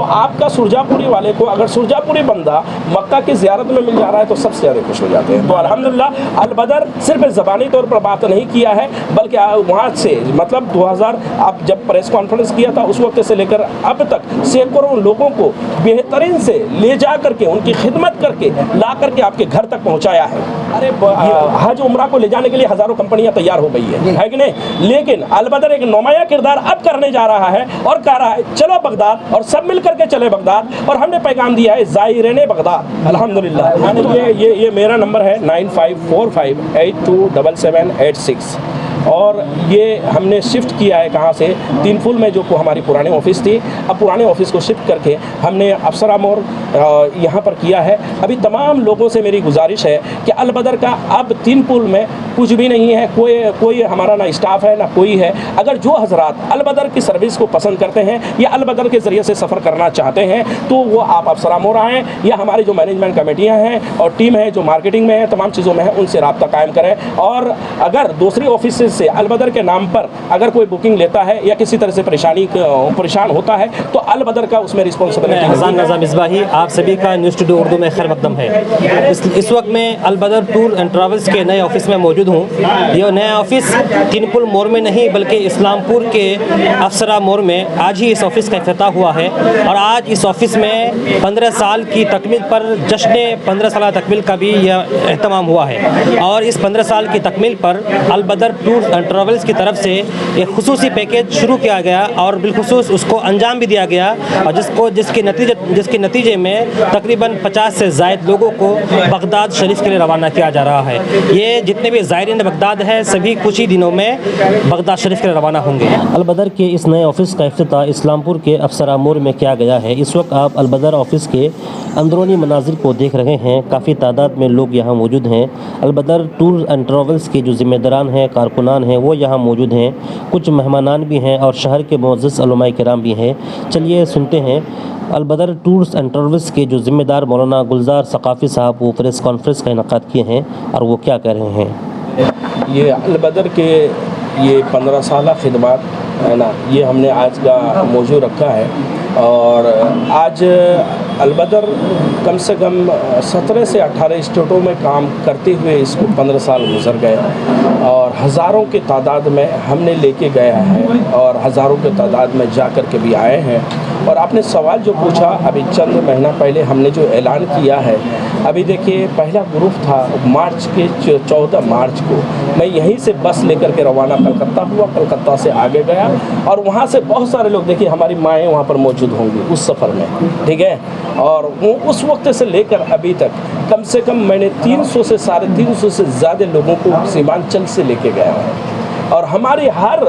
आपका सुरजापुरी वाले को अगर सुरजापुरी बंदा मक्का की ज़ियारत में मिल जा रहा है तो सबसे ज़्यादा खुश हो जाते हैं। तो अल्हम्दुलिल्लाह अल-बदर सिर्फ ज़बानी तौर पर बात नहीं किया है, बल्कि वहाँ से मतलब 2000 आप जब प्रेस कॉन्फ्रेंस किया था उस वक्त से लेकर अब तक सैकड़ों लोगों को बेहतरीन से ले जा करके उनकी खिदमत करके ला करके आपके घर तक पहुँचाया है। अरे हज उम्रा को ले जाने के लिए हज़ारों कंपनियाँ तैयार हो गई है कि नहीं, लेकिन अल-बदर एक नुमाया किरदार अब करने जा रहा है और कह रहा है चलो बगदाद और सब मिल करके चले बगदाद। और हमने पैगाम दिया है ज़ायरीन बगदाद। अल्हम्दुलिल्लाह ये मेरा नंबर है 9545827786 और ये हमने शिफ्ट किया है कहाँ से, तीन फुल में जो हमारी पुरानी ऑफिस थी, अब पुराने ऑफिस को शिफ्ट करके हमने अफसरा मोड़ यहाँ पर किया है। अभी तमाम लोगों से मेरी गुजारिश है कि अल-बदर का अब तीन पुल में कुछ भी नहीं है, कोई हमारा ना स्टाफ है ना कोई है। अगर जो हजरात अल-बदर की सर्विस को पसंद करते हैं या अल-बदर के ज़रिए से सफ़र करना चाहते हैं तो वो आप अफसरा मोड़ आएँ या हमारी जो मैनेजमेंट कमेटियाँ हैं और टीम है जो मार्केटिंग में है, तमाम चीज़ों में है, उनसे रब्ता कायम करें। और अगर दूसरी ऑफिस से अल-बदर के नाम पर अगर कोई बुकिंग लेता है या किसी तरह से परेशान होता है तो अल-बदर का उसमें रिस्पॉन्सिबिलिटी। हसन रज़ा मिसबाही, आप सभी का न्यूज़ स्टूडियो उर्दू में खैर मकदम है। इस वक्त मैं अल-बदर टूर एंड ट्रैवल्स के नए ऑफिस में मौजूद हूँ। यह नया ऑफिस तीन पुल मोड़ में नहीं बल्कि इस्लामपुर के अफसरा मोड़ में आज ही इस ऑफिस का इफ्तिताह हुआ है और आज इस ऑफिस में 15 साल की तकमील पर जश्न 15 साल तकमील का भी यह एहतमाम हुआ है। और इस 15 साल की तकमील पर अल-बदर टूर एंड ट्रैवल्स की तरफ से एक खुसूसी पैकेज शुरू किया गया और बिलखुसूस उसको अंजाम भी दिया गया और जिसके नतीजे में तकरीबन 50 से ज़ायद लोगों को बगदाद शरीफ के लिए रवाना किया जा रहा है। ये जितने भी ज़ायरीन बगदाद है सभी कुछ ही दिनों में बगदाद शरीफ के लिए रवाना होंगे। अल-बदर के इस नए ऑफिस का इफ्तिताह इस्लामपुर के अफसरा मोड़ में किया गया है। इस वक्त आप अल-बदर ऑफिस के अंदरूनी मनाजिर को देख रहे हैं। काफ़ी तादाद में लोग यहाँ मौजूद हैं। अल-बदर टूर एंड ट्रैवल्स के जो ज़िम्मेदारान हैं, कारकुनान हैं, वो यहाँ मौजूद हैं। कुछ मेहमानान भी हैं और शहर के मुअज़्ज़ज़ उलमाए किराम भी हैं। चलिए सुनते हैं अल-बदर टूर्स एंड ट्रैवल्स के जो ज़िम्मेदार मौलाना गुलजार सक़ाफ़ी साहब वो प्रेस कॉन्फ्रेंस का इनेकाद किए हैं और वो क्या कह रहे हैं। ये अल-बदर के ये 15 साल खिदमत है ना, ये हमने आज का मौजू रखा है। और आज अल-बदर कम से कम 17 से 18 स्टेटों में काम करते हुए इसको 15 साल गुजर गए और हज़ारों की तादाद में हमने लेके गया है और हज़ारों की तादाद में जा कर के भी आए हैं। और आपने सवाल जो पूछा, अभी चंद महीना पहले हमने जो ऐलान किया है, अभी देखिए पहला ग्रुप था मार्च के 14 मार्च को मैं यहीं से बस लेकर के रवाना कलकत्ता हुआ, कलकत्ता से आगे गया और वहाँ से बहुत सारे लोग, देखिए हमारी माएँ वहाँ पर मौजूद होंगी उस सफ़र में, ठीक है। और वो उस वक्त से लेकर अभी तक कम से कम मैंने 300 से 350 से ज़्यादा लोगों को सीमांचल से लेके गया है। और हमारी हर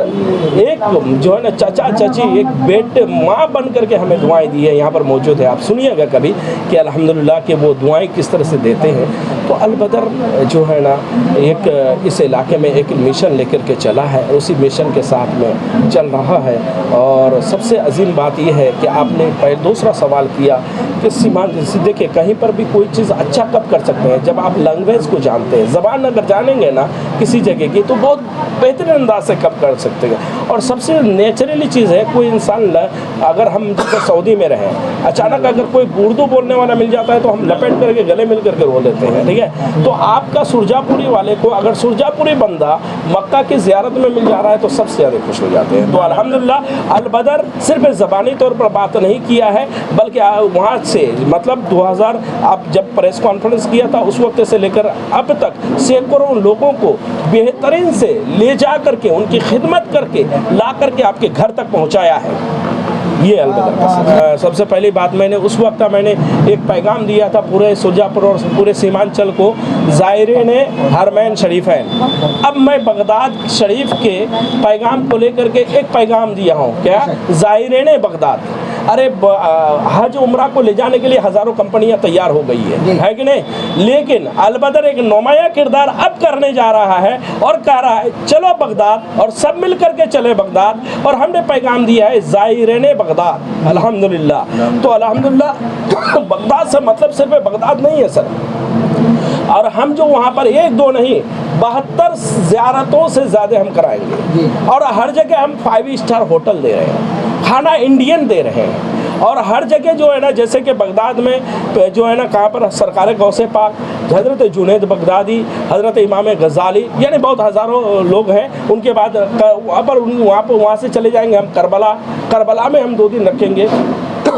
एक जो है ना चाचा चाची एक बेटे माँ बन करके हमें दुआएं दी है, यहाँ पर मौजूद है। आप सुनिएगा कभी कि अल्हम्दुलिल्लाह कि वो दुआएं किस तरह से देते हैं। तो अल-बदर जो है ना एक इस इलाके में एक मिशन लेकर के चला है, उसी मिशन के साथ में चल रहा है। और सबसे अजीम बात यह है कि आपने पहले दूसरा सवाल किया कि सीमांचल, देखिए कहीं पर भी कोई चीज़ अच्छा कब कर सकते हैं जब आप लैंग्वेज को जानते हैं। ज़बान अगर जानेंगे ना किसी जगह की तो बहुत बेहतरीन अंदाज से कब कर सकते हैं। और सबसे नेचुरली चीज़ है, कोई इंसान अगर हम जैसे सऊदी में रहें, अचानक अगर कोई उर्दू बोलने वाला मिल जाता है तो हम लपेट करके गले मिल करके रो लेते हैं, ठीक है। तो आपका सुरजापुरी वाले को अगर सुरजापुरी बंदा मक्का की ज़ियारत में मिल जा रहा है तो सबसे ज़्यादा खुश हो जाते हैं। तो अल्हम्दुलिल्लाह अल-बदर सिर्फ ज़बानी तौर पर बात नहीं किया है, बल्कि वहाँ से मतलब 2000 आप जब प्रेस कॉन्फ्रेंस किया था उस वक्त से लेकर अब तक सैकड़ों लोगों को बेहतरीन से ले जा करके उनकी खिदमत करके ला करके आपके घर तक पहुँचाया है। ये अल-बदर का सबसे पहली बात मैंने उस वक्त मैंने एक पैगाम दिया था पूरे सुरजापुर और पूरे सीमांचल को, ज़ायरीन हरमैन शरीफैन। अब मैं बगदाद शरीफ के पैगाम को लेकर के एक पैगाम दिया हूँ, क्या, ज़ायरीन बगदाद। अरे हज उम्रा को ले जाने के लिए हज़ारों कंपनियां तैयार हो गई है कि नहीं, लेकिन अल-बदर एक नुमाया किरदार अब करने जा रहा है और कह रहा है चलो बगदाद और सब मिल करके चले बगदाद। और हमने पैगाम दिया है ज़ायरीन बगदाद। अल्हम्दुलिल्लाह। तो अल्हम्दुलिल्लाह बगदाद से मतलब सिर्फ बगदाद नहीं है सर, और हम जो वहाँ पर एक दो नहीं 72 ज़ियारतों से ज़्यादा हम कराएंगे और हर जगह हम 5 स्टार होटल दे रहे हैं, खाना इंडियन दे रहे हैं। और हर जगह जो है ना, जैसे कि बगदाद में जो है ना, कहाँ पर सरकार गौसे पाक, हज़रत जुनैद बगदादी, हज़रत इमाम गज़ाली, यानी बहुत हज़ारों लोग हैं। उनके बाद वहाँ से चले जाएंगे हम करबला में हम 2 दिन रखेंगे।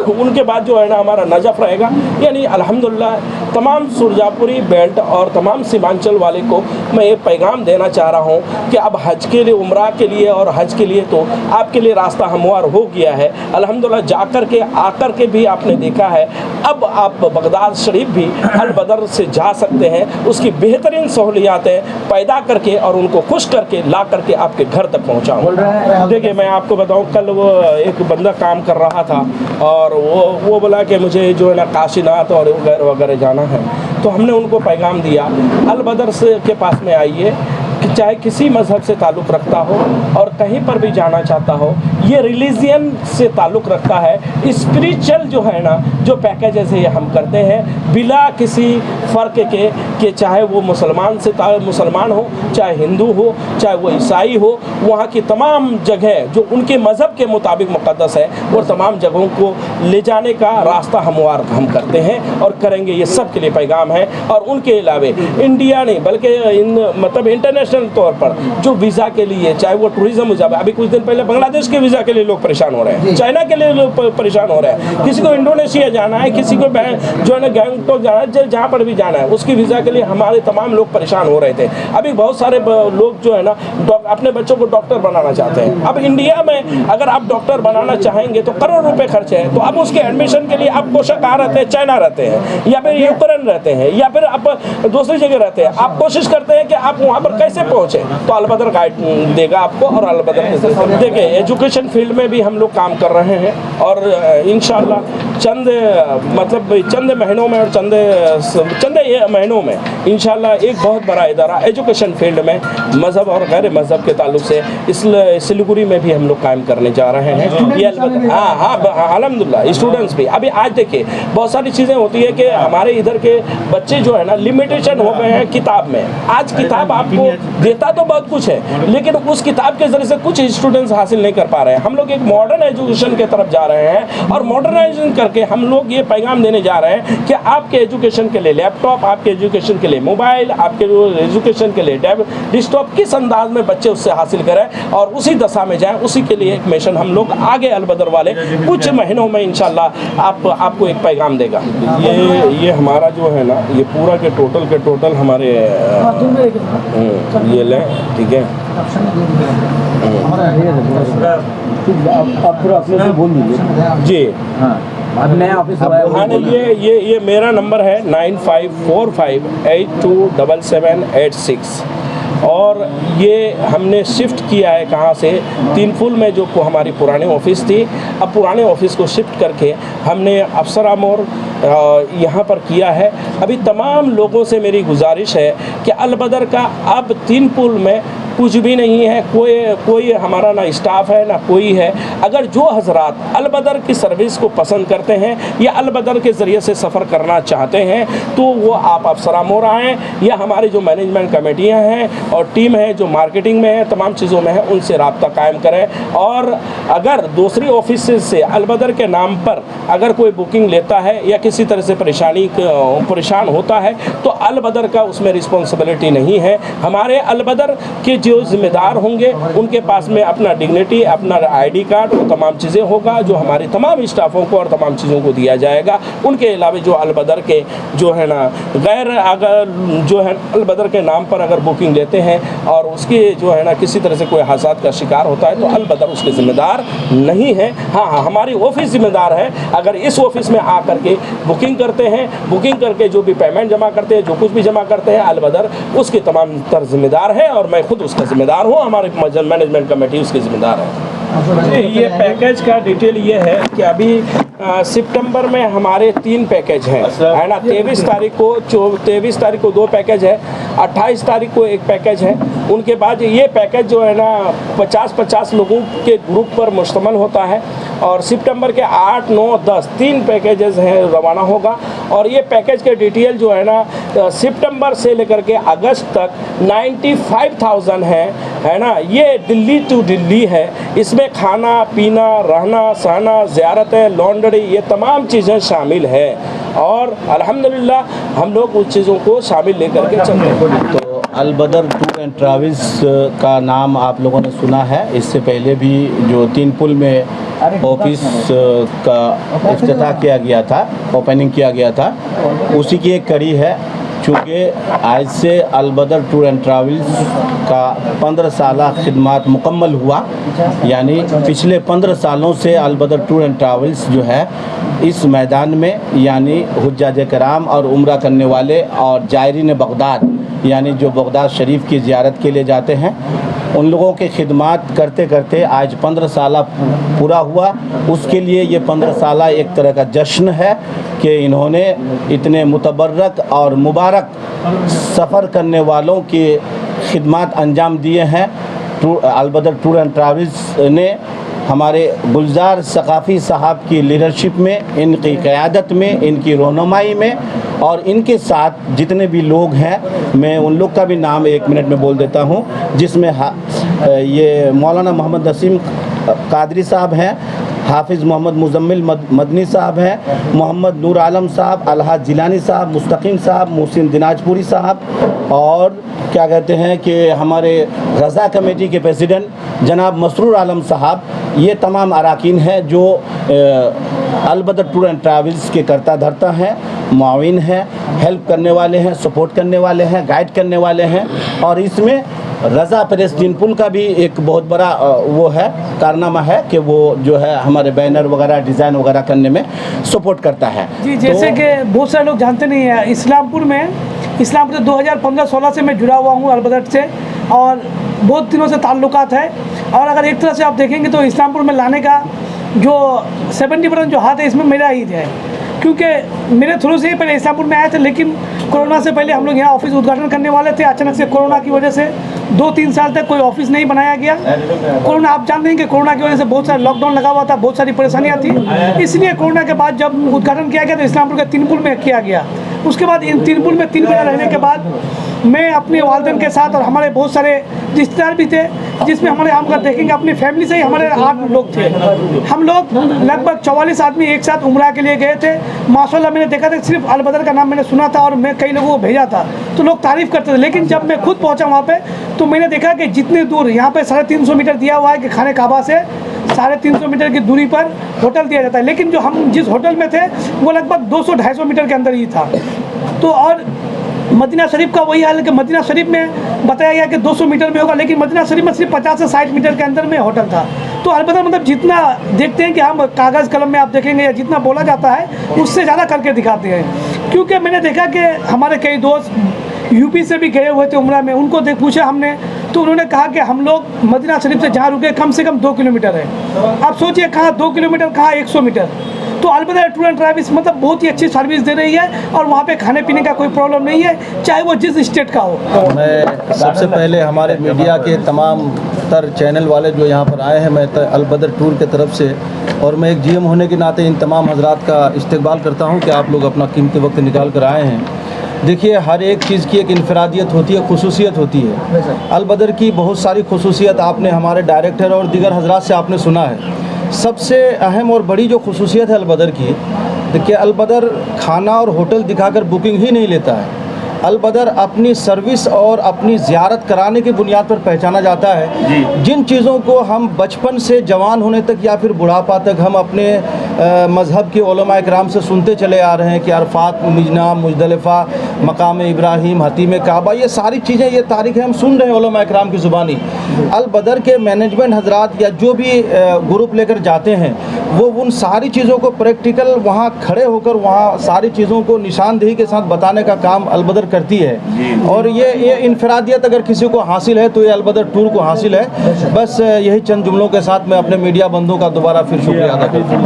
उनके बाद जो है ना हमारा नजफ़ रहेगा। यानी अल्हम्दुलिल्लाह तमाम सुरजापुरी बेल्ट और तमाम सीमांचल वाले को मैं ये पैगाम देना चाह रहा हूँ कि अब हज के लिए, उम्रा के लिए और हज के लिए तो आपके लिए रास्ता हमवार हो गया है। अल्हम्दुलिल्लाह जाकर के आकर के भी आपने देखा है। अब आप बगदाद शरीफ भी अल बदर से जा सकते हैं, उसकी बेहतरीन सहूलियातें पैदा करके और उनको खुश करके ला करके आपके घर तक पहुँचाऊँ। देखिए मैं आपको बताऊँ, कल वो एक बंदा काम कर रहा था और वो बोला कि मुझे जो है ना काशीनाथ और वगैरह जाना है, तो हमने उनको पैगाम दिया अल बदर से के पास में आइए, कि चाहे किसी मज़हब से ताल्लुक़ रखता हो और कहीं पर भी जाना चाहता हो, ये रिलीजियन से ताल्लुक़ रखता है। स्पिरिचुअल जो है ना, जो पैकेजेस है ये हम करते हैं बिला किसी फ़र्क के, कि चाहे वो मुसलमान हो, चाहे हिंदू हो, चाहे वो ईसाई हो, वहाँ की तमाम जगह जो उनके मज़हब के मुताबिक मुक़द्दस है, वो तमाम जगहों को ले जाने का रास्ता हमवार हम करते हैं और करेंगे। ये सब के लिए पैगाम है। और उनके अलावे इंडिया नहीं बल्कि मतलब इंटरनेशनल तौर पर जो वीज़ा के लिए, चाहे वो टूरिज़्म हो जाए, अभी कुछ दिन पहले बांग्लादेश के वीज़ा के लिए लोग परेशान हो रहे हैं, चाइना के लिए लोग परेशान हो रहे हैं, किसी को इंडोनेशिया जाना है, किसी को जो है ना गैंगटॉक जाना है, जहाँ पर भी जाना है उसकी वीज़ा के लिए हमारे तमाम लोग परेशान हो रहे थे। अभी बहुत सारे लोग जो है ना अपने बच्चों को डॉक्टर बनाना चाहते हैं। अब इंडिया में अगर आप डॉक्टर बनाना चाहेंगे तो करोड़ रुपए खर्च है, तो अब उसके एडमिशन के लिए आप कोशिश कहाँ रहते हैं, चाइना रहते हैं या फिर यूक्रेन रहते हैं या फिर आप दूसरी जगह रहते हैं, आप कोशिश करते हैं कि आप वहाँ पर कैसे पहुँचे, तो अल बदर गाइड देगा आपको। और अल बदर देखिए एजुकेशन फील्ड में भी हम लोग काम कर रहे हैं और इंशाअल्लाह चंद महीनों में और चंद महीनों में इंशाअल्लाह एक बहुत बड़ा इदारा एजुकेशन फील्ड में मज़हब और गैर मज़हब के ताल्लुक से इस सिलीगुड़ी में भी हम लोग कायम करने जा रहे हैं। ये अल्हम्दुलिल्लाह स्टूडेंट्स भी अभी आज देखिए बहुत सारी चीज़ें होती है कि हमारे इधर के बच्चे जो है ना लिमिटेशन हो गए हैं किताब में। आज किताब आपको देता तो बहुत कुछ है, लेकिन उस किताब के ज़रिए से कुछ स्टूडेंट्स हासिल नहीं कर पा रहे हैं। हम लोग एक मॉडर्न एजुकेशन की तरफ जा रहे हैं और मॉडर्नाइजेशन करके हम लोग ये पैगाम देने जा रहे हैं कि आपके एजुकेशन के लिए लैपटॉप, आपके एजुकेशन के लिए मोबाइल, आपके एजुकेशन के लिए डेस्कटॉप किस अंदाज में बच्चे उससे हासिल करें और उसी दशा में जाएं। उसी के लिए एक मिशन हम लोग आगे अल बदर वाले कुछ महीनों में इंशाल्लाह आपको एक पैगाम देगा। ये हमारा जो है ना ये पूरा के टोटल हमारे ये लें, ठीक है। आप पूरा अपने से बोल दीजिए जी हाँ। अब नया ऑफिस हुआ है। हाँ ये मेरा नंबर है 9545827786 और ये हमने शिफ्ट किया है कहाँ से, तीनफुल में जो हमारी पुरानी ऑफिस थी, अब पुराने ऑफिस को शिफ्ट करके हमने अफसरा मोड़ यहाँ पर किया है। अभी तमाम लोगों से मेरी गुजारिश है कि अल बदर का अब तीनपुल में कुछ भी नहीं है, कोई हमारा ना स्टाफ है ना कोई है। अगर जो हजरात अल बदर की सर्विस को पसंद करते हैं या अल बदर के ज़रिए से सफ़र करना चाहते हैं तो वो आप अफसरा मोड़ आएँ या हमारी जो मैनेजमेंट कमेटियाँ हैं और टीम है जो मार्केटिंग में है, तमाम चीज़ों में है, उनसे रब्ता कायम करें। और अगर दूसरी ऑफिस से अल बदर के नाम पर अगर कोई बुकिंग लेता है या किसी तरह से परेशान होता है तो अल बदर का उसमें रिस्पॉन्सिबिलिटी नहीं है। हमारे अल बदर के जो जिम्मेदार होंगे उनके पास में अपना डिग्निटी, अपना आईडी कार्ड और तमाम चीज़ें होगा जो हमारी तमाम स्टाफों को और तमाम चीज़ों को दिया जाएगा। उनके अलावा जो अल बदर के जो है ना गैर अगर जो है अल बदर के नाम पर अगर बुकिंग लेते हैं और उसके जो है ना किसी तरह से कोई हादसात का शिकार होता है तो अल बदर उसके ज़िम्मेदार नहीं है। हाँ हमारी ऑफिस ज़िम्मेदार है। अगर इस ऑफिस में आकर के बुकिंग करते हैं, बुकिंग करके जो भी पेमेंट जमा करते हैं, जो कुछ भी जमा करते हैं, अल बदर उसके तमाम तर जिम्मेदार है और मैं खुद उसका जिम्मेदार हूँ। हमारे मैनेजमेंट कमेटी उसकी जिम्मेदार है। ये पैकेज का डिटेल ये है कि अभी सितंबर में हमारे 3 पैकेज हैं, है ना। 23 तारीख को 2 पैकेज है, 28 तारीख को 1 पैकेज है। उनके बाद ये पैकेज जो है ना 50-50 लोगों के ग्रुप पर मुश्तमिल होता है और सितंबर के 8, 9, 10 3 पैकेजेस हैं रवाना होगा। और ये पैकेज के डिटेल जो है ना सितंबर से लेकर के अगस्त तक 95,000 है है ना, ये दिल्ली टू दिल्ली है। इसमें खाना पीना, रहना सहना, ज़ियारतें, लॉन्ड्री, ये तमाम चीज़ें शामिल है और अल्हम्दुलिल्लाह हम लोग उस चीज़ों को शामिल लेकर के चल रहे हैं। तो अल बदर टूर एंड ट्रैवल्स का नाम आप लोगों ने सुना है। इससे पहले भी जो तीन पुल में ऑफिस का इफ्तिताह किया गया था, ओपनिंग किया गया था, उसी की एक कड़ी है। चूँकि आज से अल बदर टूर एंड ट्रैवल्स का 15 साला खिदमत मुकम्मल हुआ, यानी पिछले 15 सालों से अल बदर टूर एंड ट्रैवल्स जो है इस मैदान में, यानी हुज्जाज कराम और उम्रा करने वाले और जायरीन बगदाद, यानी जो बगदाद शरीफ की ज़ियारत के लिए जाते हैं, उन लोगों के खिदमत करते करते आज 15 साल पूरा हुआ। उसके लिए ये 15 साल एक तरह का जश्न है कि इन्होंने इतने मुतबर्रक और मुबारक सफ़र करने वालों की खिदमत अंजाम दिए हैं। अल बदर टूर एंड ट्रैवल्स ने हमारे गुलजार सकाफ़ी साहब की लीडरशिप में, इनकी क़यादत में, इनकी रहनुमाई में और इनके साथ जितने भी लोग हैं, मैं उन लोग का भी नाम 1 मिनट में बोल देता हूँ, जिसमें ये मौलाना मोहम्मद नसीम कादरी साहब हैं, हाफिज़ मोहम्मद मुजम्मिल मदनी साहब हैं, मोहम्मद नूर आलम साहब, अलहाज जिलानी साहब, मुस्तकीम साहब, मोहसिन दिनाजपुरी साहब और क्या कहते हैं कि हमारे रज़ा कमेटी के प्रेसिडेंट जनाब मसरूर आलम साहब। ये तमाम अराकीन हैं जो अल बदर टूर एंड ट्रैवल्स के करता धरता हैं, मुआविन हैं, हेल्प करने वाले हैं, सपोर्ट करने वाले हैं, गाइड करने वाले हैं। और इसमें रज़ा प्रेस तीन पुल का भी एक बहुत बड़ा वो है, कारनामा है कि वो जो है हमारे बैनर वगैरह डिज़ाइन वगैरह करने में सपोर्ट करता है। जी, जैसे कि बहुत सारे लोग जानते नहीं हैं, इस्लामपुर से 2015-16 से मैं जुड़ा हुआ हूँ अल बदर से और बहुत दिनों से ताल्लुकात है। और अगर एक तरह से आप देखेंगे तो इस्लामपुर में लाने का जो 70% जो हाथ है इसमें मेरा ही है, क्योंकि मेरे थ्रू से ही पहले इस्लामपुर में आए थे, लेकिन कोरोना से पहले हम लोग यहाँ ऑफिस उद्घाटन करने वाले थे। अचानक से कोरोना की वजह से 2-3 साल तक कोई ऑफिस नहीं बनाया गया। कोरोना, आप जानते हैं कि कोरोना की वजह से बहुत सारा लॉकडाउन लगा हुआ था, बहुत सारी परेशानियाँ थी। इसलिए कोरोना के बाद जब उद्घाटन किया गया तो इस्लामपुर के तीन पुल में किया गया। उसके बाद इन तीन पुल में 3 महीने रहने के बाद मैं अपने वालिदैन के साथ और हमारे बहुत सारे रिश्तेदार भी थे, जिसमें हमारे हम अगर देखेंगे अपनी फैमिली से ही हमारे 8 लोग थे। हम लोग लगभग 44 आदमी एक साथ उम्रा के लिए गए थे। माशाल्लाह मैंने देखा था, सिर्फ अल बदर का नाम मैंने सुना था और मैं कई लोगों को भेजा था तो लोग तारीफ़ करते थे, लेकिन जब मैं खुद पहुंचा वहाँ पे तो मैंने देखा कि जितने दूर यहाँ पे 350 मीटर दिया हुआ है कि खाने काबा से 350 मीटर की दूरी पर होटल दिया जाता है, लेकिन जो हम जिस होटल में थे वो लगभग 200-250 मीटर के अंदर ही था। तो और मदीना शरीफ का वही हाल है कि मदीना शरीफ में बताया गया कि 200 मीटर में होगा, लेकिन मदीना शरीफ में सिर्फ 50 से 60 मीटर के अंदर में होटल था। तो अलबत्ता मतलब जितना देखते हैं कि हम कागज़ कलम में आप देखेंगे या जितना बोला जाता है उससे ज़्यादा करके दिखाते हैं। क्योंकि मैंने देखा कि हमारे कई दोस्त यूपी से भी गए हुए थे उम्रा में, उनको पूछा हमने तो उन्होंने कहा कि हम लोग मदीना शरीफ से जहाँ रुके कम से कम 2 किलोमीटर है। आप सोचिए कहाँ 2 किलोमीटर, कहाँ 100 मीटर। तो अल बदर टूर एंड ट्रैवल्स मतलब बहुत ही अच्छी सर्विस दे रही है और वहाँ पे खाने पीने का कोई प्रॉब्लम नहीं है, चाहे वो जिस स्टेट का हो। मैं सबसे पहले हमारे मीडिया के तमाम तर चैनल वाले जो यहाँ पर आए हैं, मैं अल बदर टूर के तरफ से और मैं एक जीएम होने के नाते इन तमाम हजरात का इस्तकबाल करता हूँ कि आप लोग अपना कीमती वक्त निकाल कर आए हैं। देखिए, हर एक चीज़ की एक इनफरादियत होती है, खुसूसियत होती है। अल बदर की बहुत सारी खुसूसियत आपने हमारे डायरेक्टर और दीगर हजरात से आपने सुना है। सबसे अहम और बड़ी जो खुसूसियत है अल बदर की, देखिए अल बदर खाना और होटल दिखाकर बुकिंग ही नहीं लेता है। अल बदर अपनी सर्विस और अपनी ज़ियारत कराने की बुनियाद पर पहचाना जाता है। जिन चीज़ों को हम बचपन से जवान होने तक या फिर बुढ़ापा तक हम अपने मज़हब के उलमा इकराम से सुनते चले आ रहे हैं कि अरफात, मिजना, मुजदलिफ़ा, मकाम इब्राहिम, हतीम काबा, ये सारी चीज़ें, ये तारीख़ हम सुन रहे हैं उलमा इकराम की ज़ुबानी। अल बदर के मैनेजमेंट हजरात या जो भी ग्रुप लेकर जाते हैं वो उन सारी चीज़ों को प्रैक्टिकल वहाँ खड़े होकर वहाँ सारी चीज़ों को निशानदेही के साथ बताने का काम अल बदर करती है। और ये इनफरादियत अगर किसी को हासिल है तो ये अल बदर टूर को हासिल है। बस यही चंद जुमलों के साथ मैं अपने मीडिया बंधुओं का दोबारा फिर शुक्रिया अदा करता हूँ।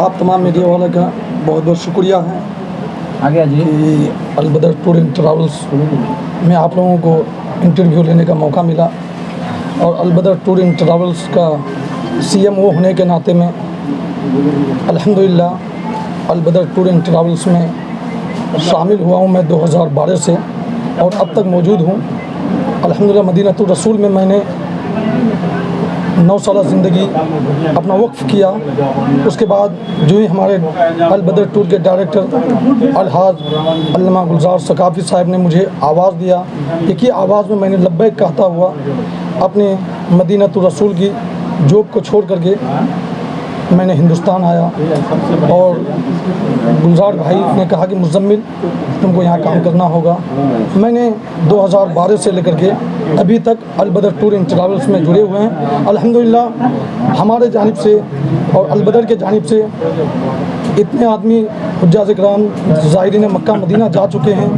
आप तमाम मीडिया वालों का बहुत बहुत शुक्रिया है आगे जी कि अल बदर टूर एंड ट्रैवल्स में आप लोगों को इंटरव्यू लेने का मौका मिला। और अल बदर टूर एंड ट्रैवल्स का CMO होने के नाते में अल्हम्दुलिल्लाह अल बदर टूर एंड ट्रैवल्स में शामिल हुआ हूँ मैं 2012 से और अब तक मौजूद हूँ। अल्हम्दुलिल्लाह मदीनतुर रसूल में मैंने 9 साल ज़िंदगी अपना वक्फ़ किया। उसके बाद जो ही हमारे अल बदर टूर के डायरेक्टर अलहाज अल्लामा गुलजार सकाफ़ी साहब ने मुझे आवाज़ दिया, एक ही आवाज़ में मैंने लब्बैक कहता हुआ अपने मदीनतुर रसूल की जॉब को छोड़ करके मैंने हिंदुस्तान आया। और गुलजार भाई ने कहा कि मुज़म्मिल तुमको यहाँ काम करना होगा। मैंने 2012 से लेकर के अभी तक अल बदर टूर एंड ट्रैवल्स में जुड़े हुए हैं। अल्हम्दुलिल्लाह हमारे जानिब से और अल बदर के जानिब से इतने आदमी हुज्जाज इकराम ज़ायरीन मक्का मदीना जा चुके हैं।